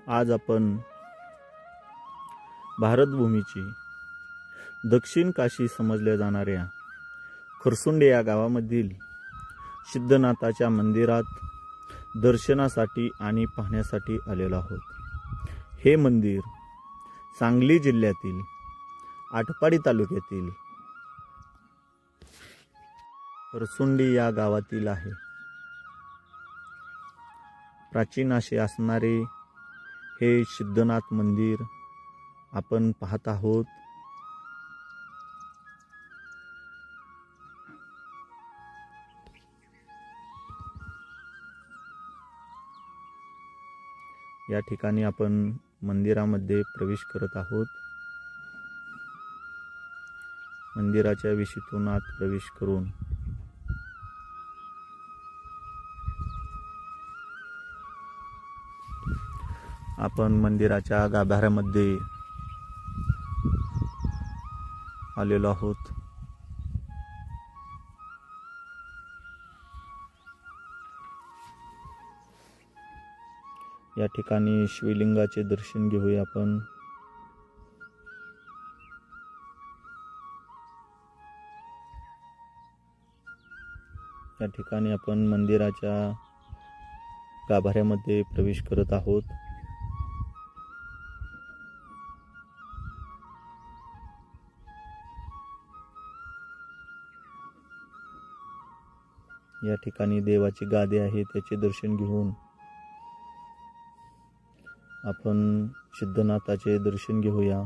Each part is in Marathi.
आज आपण भारतभूमीची दक्षिण काशी समजल्या जाणाऱ्या खरसुंडे या गावामधील सिद्धनाथाच्या मंदिरात दर्शनासाठी आणि पाहण्यासाठी आलेलो आहोत। हे मंदिर सांगली जिल्ह्यातील आटपाडी तालुक्यातील खरसुंडी या गावातील आहे। प्राचीन असे असणारे हे सिद्धनाथ मंदिर आपण पाहत आहोत। या ठिकाणी आपण मंदिरामध्ये प्रवेश करत आहोत। मंदिराच्या विशीतून आत प्रवेश करून आपण मंदिराच्या गाभाऱ्यामध्ये आलेलो आहोत। या ठिकाणी शिवलिंगाचे दर्शन घेऊया आपण। या ठिकाणी आपण मंदिराच्या गाभाऱ्यामध्ये प्रवेश करत आहोत। या ठिकाणी देवाची गादी आहे, त्याचे दर्शन घेऊन आपण सिद्धनाथाचे दर्शन घेऊया।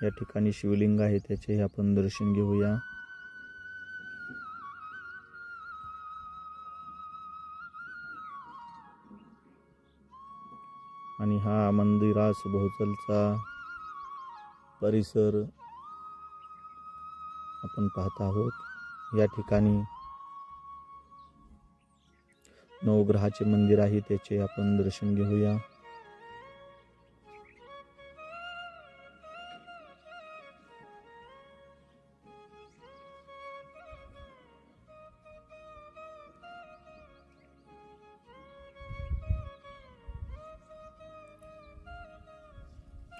या ठिकाणी शिवलिंग आहे, त्याचे आपण दर्शन घेऊया। आणि हा मंदिरास भोवतालचा परिसर आपण पाहत आहोत। या ठिकाणी नवग्रहाचे मंदिर आहे, त्याचे आपण दर्शन घेऊया।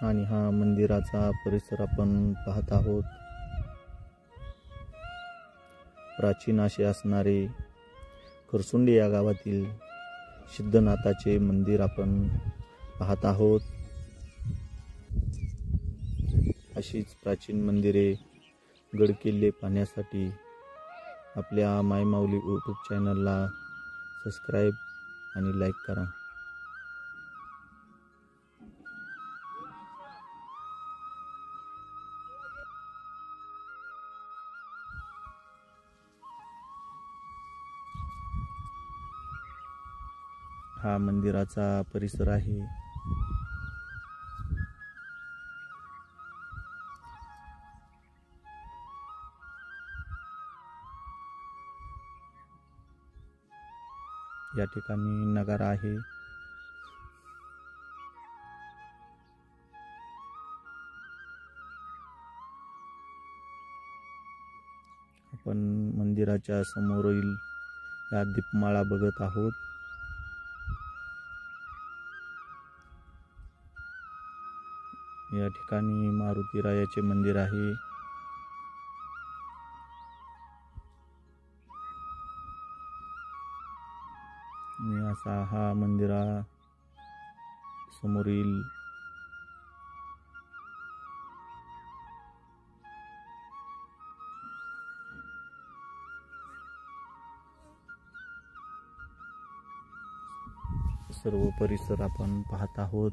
आणि हा मंदिराचा परिसर आपण पाहत आहोत। प्राचीन असे असणारे खरसुंडी या गावातील सिद्धनाथाचे मंदिर आपण पाहत आहोत। अशीच प्राचीन मंदिरे, गडकिल्ले पाहण्यासाठी आपल्या माय माऊली यूट्यूब चॅनलला सबस्क्राईब आणि लाईक करा। हा मंदिराचा परिसर आहे। या ठिकाणी नगारा आहे। आपण मंदिराच्या समोरील या दीपमाळा बघत आहोत। या ठिकाणी मारुतीरायाचे मंदिर आहे। आणि असा हा मंदिरा समोरील सर्व परिसर आपण पाहत आहोत।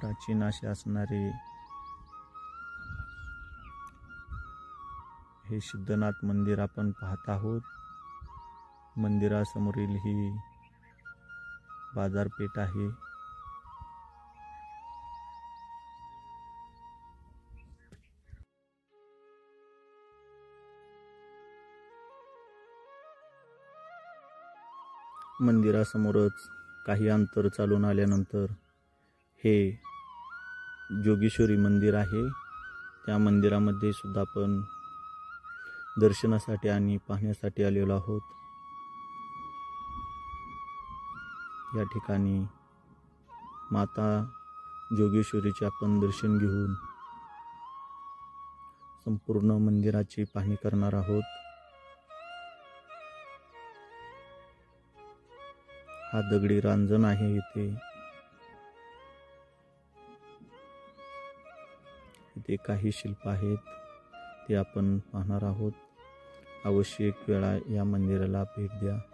प्राचीन असे असणारे हे सिद्धनाथ मंदिर आपण पाहत आहोत। मंदिरासमोरील ही बाजारपेठ आहे। मंदिरासमोरच काही अंतर चालून आल्यानंतर हे जोगेश्वरी मंदिर आहे. त्या मंदिरामध्ये सुद्धा आपण दर्शनासाठी आणि पाहण्यासाठी आलेलो आहोत. या ठिकाणी माता जोगेश्वरीचे आपण दर्शन घेऊन संपूर्ण मंदिराची पाहणी करणार आहोत. हा दगडी रांजण आहे. इथे काही शिल्प आहेत, ते आपण पाहणार आहोत. अवश्य एक वेळा या मंदिराला भेट द्या.